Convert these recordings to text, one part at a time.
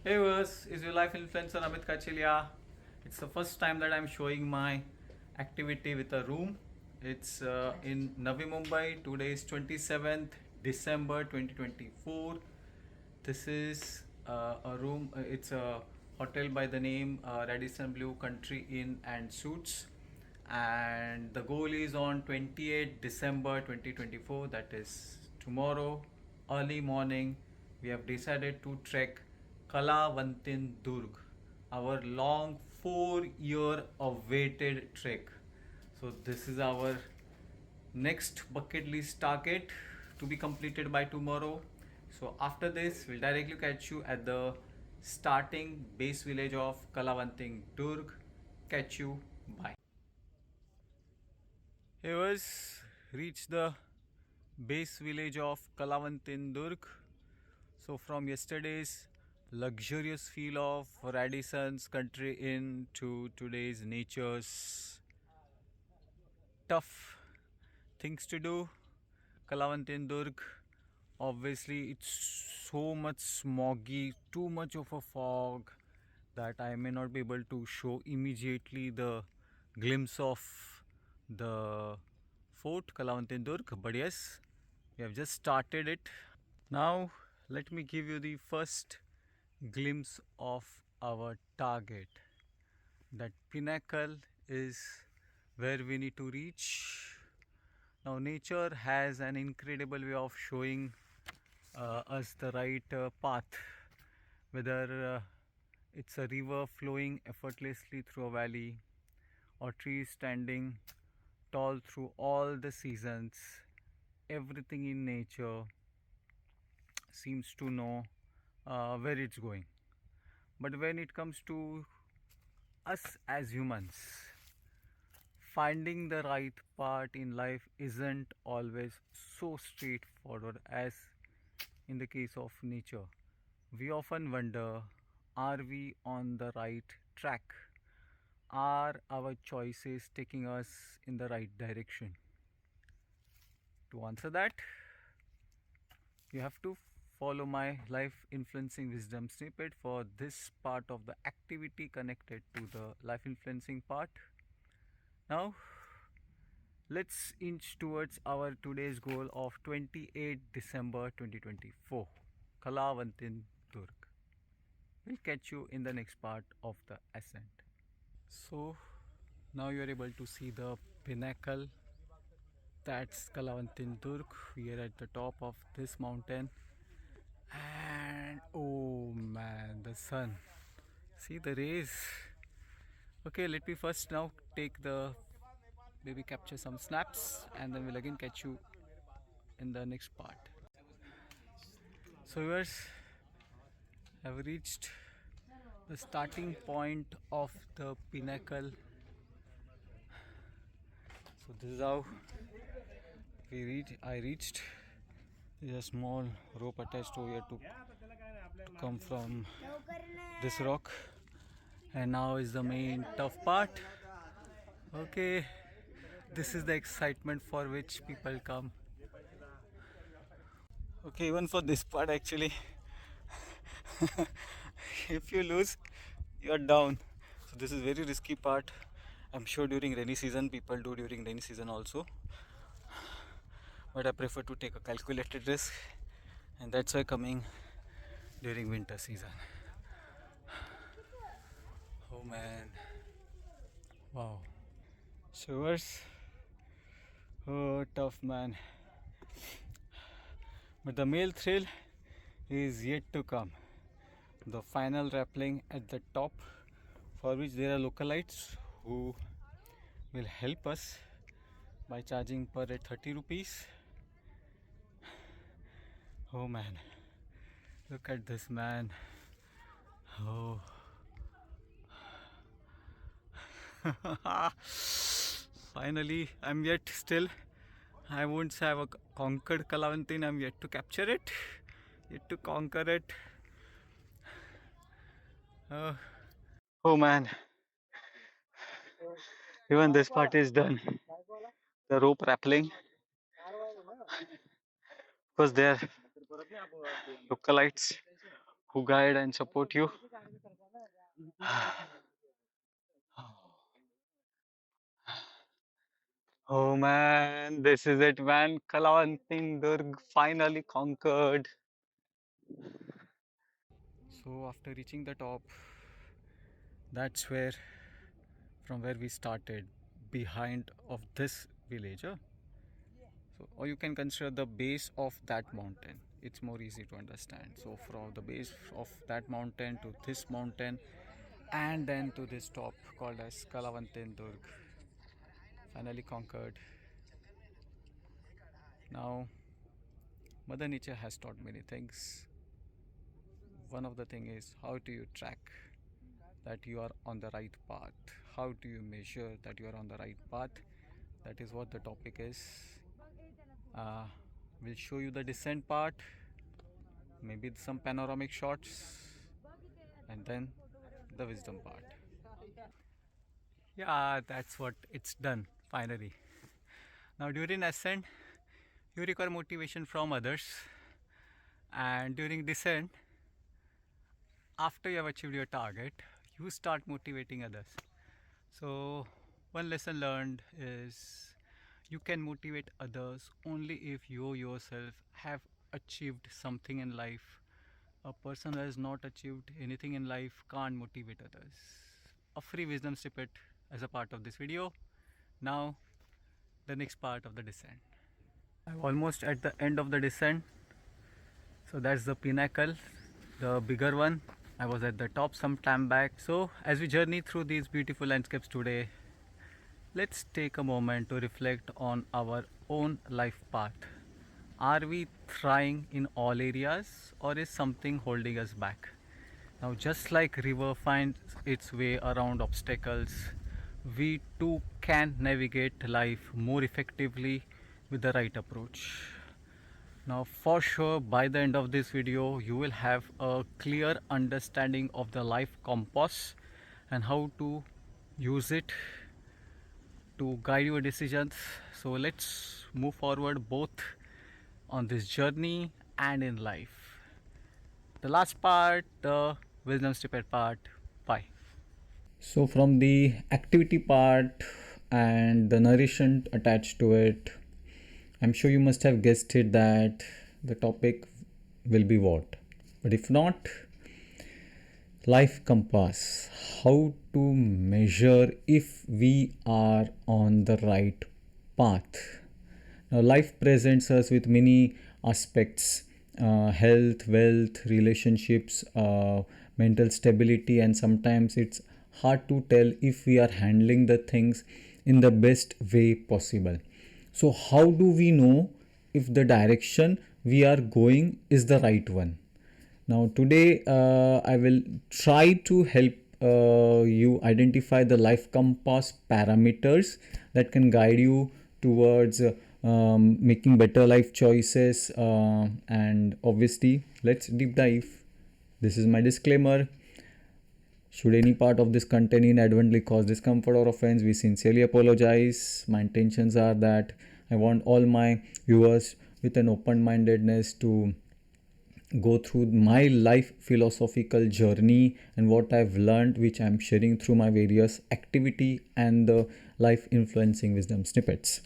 Hey viewers, is your life influencer amitkachalia. It's the first time that I'm showing my activity with a room. It's in Navi Mumbai. Today is 27th December 2024. This is a room. It's a hotel by the name Radisson Blue Country Inn and Suites, and the goal is on 28th December 2024. That is tomorrow, early morning. We have decided to trek Kalavantin Durg, our long 4-year awaited trek. So this is our next bucket list target to be completed by tomorrow. So after this, we'll directly catch you at the starting base village of Kalavantin Durg. Catch you. Bye. Here was reached the base village of Kalavantin Durg. So from yesterday's luxurious feel of Radisson's country inn to today's nature's tough things to do, Kalavantin Durg. Obviously, it's so much smoggy, too much of a fog that I may not be able to show immediately the glimpse of the fort Kalavantin Durg. But yes, we have just started it. Now, let me give you the first glimpse of our target. That pinnacle is where we need to reach. Now, nature has an incredible way of showing us the right path, whether it's a river flowing effortlessly through a valley or trees standing tall through all the seasons. Everything in nature seems to know where it's going. But when it comes to us as humans, finding the right part in life isn't always so straightforward as in the case of nature. We often wonder, are we on the right track? Are our choices taking us in the right direction? To answer that, you have to follow my life influencing wisdom snippet for this part of the activity connected to the life influencing part. Now, let's inch towards our today's goal of 28 December 2024, Kalavantin Durg. We'll catch you in the next part of the ascent. So now you are able to see the pinnacle. That's Kalavantin Durg. We are at the top of this mountain, and oh man, the sun. See the rays. Okay, let me first now take the maybe capture some snaps, and then we'll again catch you in the next part. So viewers, have reached the starting point of the pinnacle. So this is how I reached. There's a small rope attached over here to come from this rock, and now is the main tough part. Okay, this is the excitement for which people come. Okay, even for this part actually, if you lose, you're down. So this is very risky part. I'm sure during rainy season people do during rainy season also, but I prefer to take a calculated risk, and that's why coming during winter season. Oh man, wow. Shivers. Oh, tough man. But the male thrill is yet to come. The final rappelling at the top, for which there are localites who will help us by charging per at 30 rupees. Oh man, look at this man. Oh. Finally, I'm yet still. I won't say I've conquered Kalavantin. I'm yet to capture it, yet to conquer it. Oh, oh man, even this part is done. The rope rappelling, because they're localites who guide and support you. Oh man, this is it, man. Kalavantin Durg finally conquered. So after reaching the top, that's where from where we started, behind of this village. So, or you can consider the base of that mountain. It's more easy to understand. So from the base of that mountain to this mountain, and then to this top called as Kalavantin Durg, finally conquered. Now, Mother Nature has taught many things. One of the thing is how do you track that you are on the right path? How do you measure that you are on the right path? That is what the topic is. Uh, we'll show you the descent part, maybe some panoramic shots, and then the wisdom part. Yeah, that's what it's done finally. Now, during ascent, you require motivation from others, and during descent, after you have achieved your target, you start motivating others. So, one lesson learned is you can motivate others only if you yourself have achieved something in life. A person who has not achieved anything in life can't motivate others. A free wisdom snippet as a part of this video. Now, the next part of the descent. I'm almost at the end of the descent. So that's the pinnacle, the bigger one. I was at the top some time back. So as we journey through these beautiful landscapes today, let's take a moment to reflect on our own life path. Are we trying in all areas or is something holding us back? Now just like river finds its way around obstacles, we too can navigate life more effectively with the right approach. Now for sure by the end of this video you will have a clear understanding of the life compass and how to use it to guide your decisions. So let's move forward both on this journey and in life. The last part, the wisdom snippet part. Bye. So from the activity part and the nourishment attached to it, I'm sure you must have guessed it that the topic will be what. But if not, life compass. How to measure if we are on the right path. Now, life presents us with many aspects health, wealth, relationships, mental stability, and sometimes it's hard to tell if we are handling the things in the best way possible. So, how do we know if the direction we are going is the right one? Now, today I will try to help you identify the life compass parameters that can guide you towards making better life choices. And obviously, let's deep dive. This is my disclaimer. Should any part of this content inadvertently cause discomfort or offense, we sincerely apologize. My intentions are that I want all my viewers with an open mindedness to go through my life philosophical journey and what I've learned, which I'm sharing through my various activity and the life influencing wisdom snippets.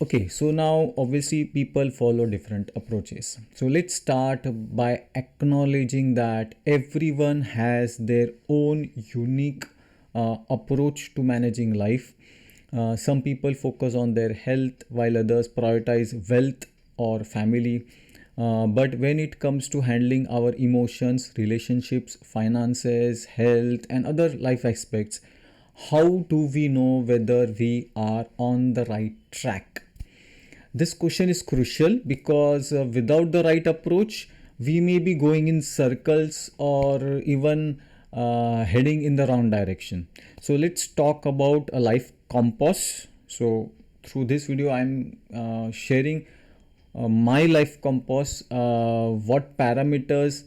Okay, so now obviously people follow different approaches. So let's start by acknowledging that everyone has their own unique approach to managing life. Some people focus on their health while others prioritize wealth or family. But when it comes to handling our emotions, relationships, finances, health, and other life aspects, how do we know whether we are on the right track? This question is crucial because without the right approach, we may be going in circles or even heading in the wrong direction. So let's talk about a life compass. So through this video, I'm sharing my life compass. What parameters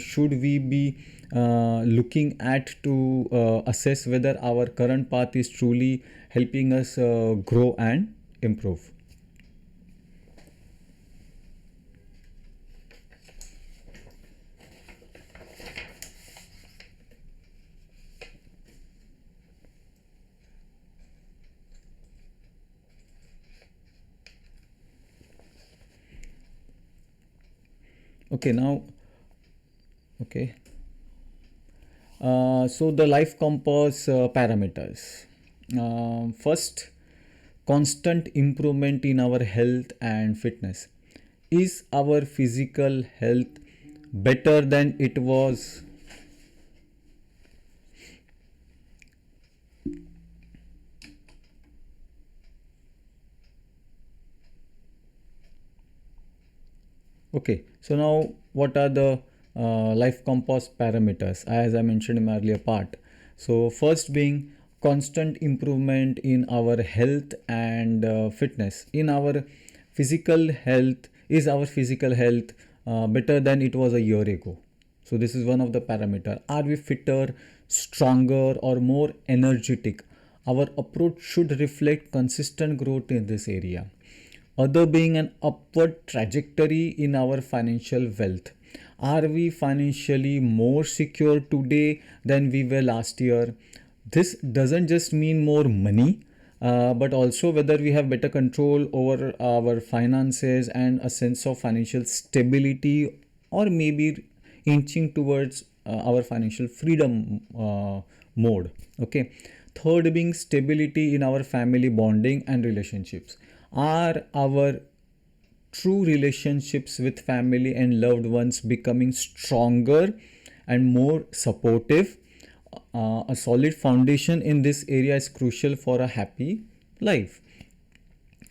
should we be looking at to assess whether our current path is truly helping us grow and improve? Okay, now, okay. So the life compass parameters. First, constant improvement in our health and fitness. Is our physical health better than it was? Okay, so now what are the life compass parameters as I mentioned in my earlier part? So first being constant improvement in our health and fitness. In our physical health, is our physical health better than it was a year ago? So this is one of the parameter. Are we fitter, stronger, or more energetic? Our approach should reflect consistent growth in this area. Other being an upward trajectory in our financial wealth. Are we financially more secure today than we were last year? This doesn't just mean more money, but also whether we have better control over our finances and a sense of financial stability, or maybe inching towards our financial freedom mode. Okay. Third being stability in our family bonding and relationships. Are our true relationships with family and loved ones becoming stronger and more supportive? A solid foundation in this area is crucial for a happy life.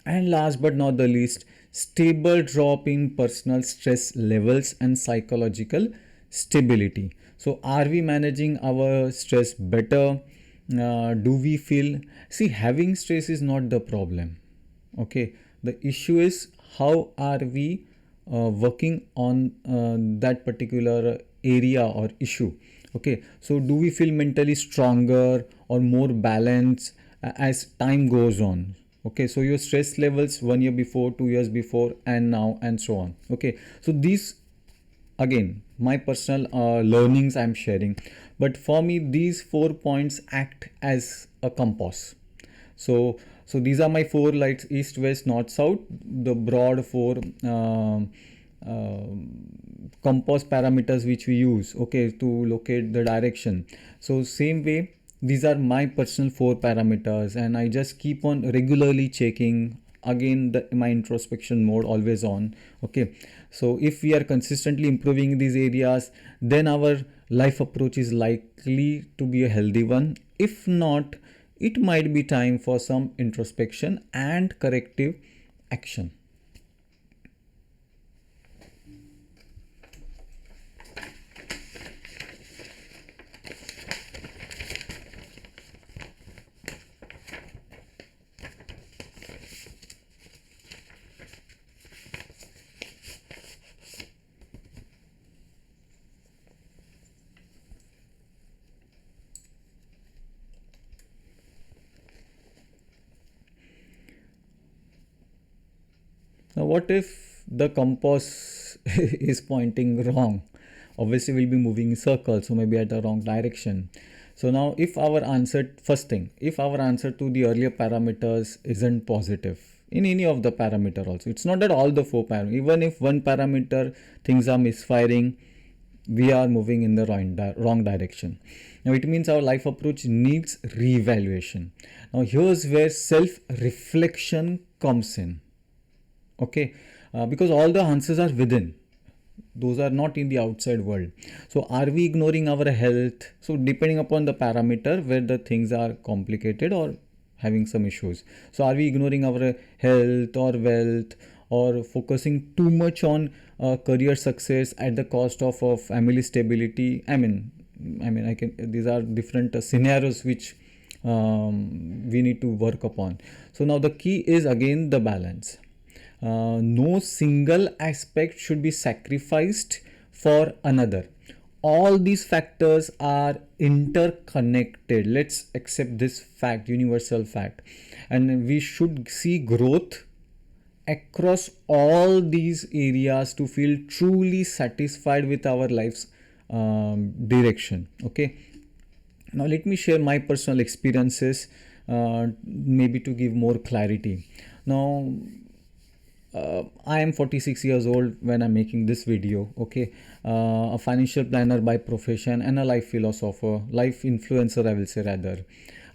And last but not the least, stable drop in personal stress levels and psychological stability. So, are we managing our stress better? Do we feel, see, having stress is not the problem. Okay, the issue is how are we working on that particular area or issue. Okay, so do we feel mentally stronger or more balanced as time goes on? Okay, so your stress levels 1 year before, 2 years before, and now, and so on. Okay, so these, again, my personal learnings I'm sharing, but for me these 4 points act as a compass. So these are my four lights: east, west, north, south, the broad four compass parameters which we use, okay, to locate the direction. So same way, these are my personal four parameters, and I just keep on regularly checking. Again, my introspection mode always on. Okay, so if we are consistently improving these areas, then our life approach is likely to be a healthy one. If not, it might be time for some introspection and corrective action. Now, what if the compass is pointing wrong? Obviously, we'll be moving in circles, so maybe at the wrong direction. So now, if our answer, first thing, if our answer to the earlier parameters isn't positive in any of the parameter also, it's not that all the four parameters, even if one parameter things are misfiring, we are moving in the wrong direction. Now, it means our life approach needs reevaluation. Now, here's where self reflection comes in. Okay, because all the answers are within, those are not in the outside world. So are we ignoring our health? So depending upon the parameter where the things are complicated or having some issues, so are we ignoring our health or wealth, or focusing too much on career success at the cost of family stability? I mean I can, these are different scenarios which we need to work upon. So now the key is again the balance. No single aspect should be sacrificed for another. All these factors are interconnected. Let's accept this fact, universal fact, and we should see growth across all these areas to feel truly satisfied with our life's direction. Okay, now let me share my personal experiences, maybe to give more clarity. Now, I am 46 years old when I'm making this video. Okay, a financial planner by profession and a life philosopher, life influencer, I will say rather.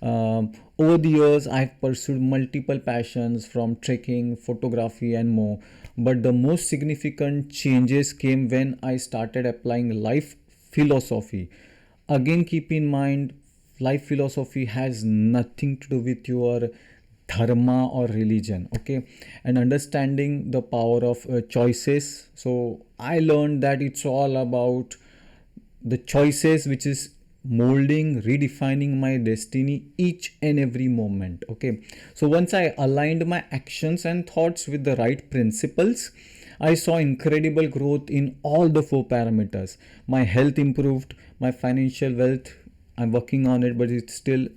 Over the years, I've pursued multiple passions from trekking, photography, and more. But the most significant changes came when I started applying life philosophy. Again, keep in mind, life philosophy has nothing to do with your dharma or religion, okay, and understanding the power of choices. So I learned that it's all about the choices which is molding, redefining my destiny each and every moment. Okay, so once I aligned my actions and thoughts with the right principles, I saw incredible growth in all the four parameters. My health improved, my financial wealth, I'm working on it, but it's still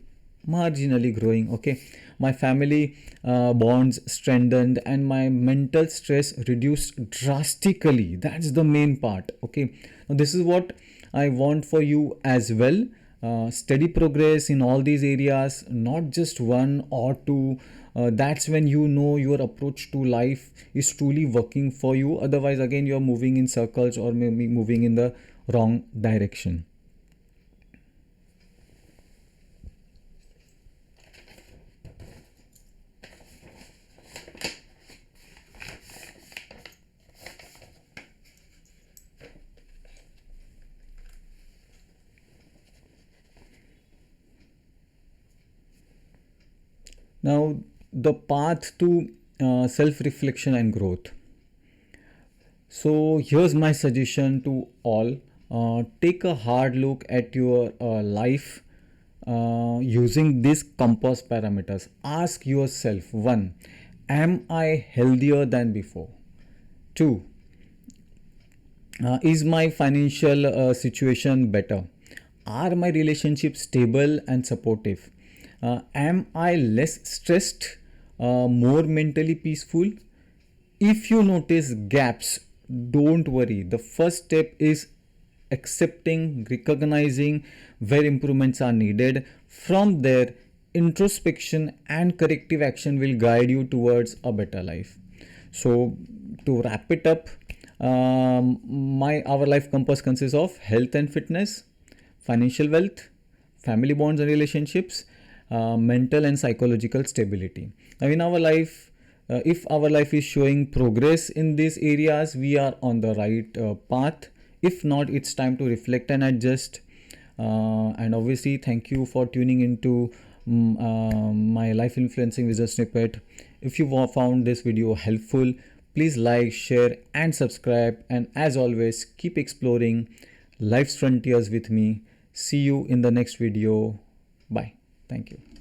marginally growing. Okay, my family bonds strengthened and my mental stress reduced drastically. That's the main part. Okay, now this is what I want for you as well. Steady progress in all these areas, not just one or two. That's when you know your approach to life is truly working for you. Otherwise, again, you're moving in circles or maybe moving in the wrong direction. Now, the path to self reflection and growth. So, here's my suggestion to all, take a hard look at your life using these compass parameters. Ask yourself: one, am I healthier than before? Two, is my financial situation better? Are my relationships stable and supportive? Am I less stressed, more mentally peaceful? If you notice gaps, don't worry. The first step is accepting, recognizing where improvements are needed. From there, introspection and corrective action will guide you towards a better life. So, to wrap it up, my our life compass consists of health and fitness, financial wealth, family bonds and relationships, mental and psychological stability. Now, in our life, if our life is showing progress in these areas, we are on the right path. If not, it's time to reflect and adjust. And obviously, thank you for tuning into my life influencing vision snippet. If you found this video helpful, please like, share, and subscribe. And as always, keep exploring life's frontiers with me. See you in the next video. Bye. Thank you.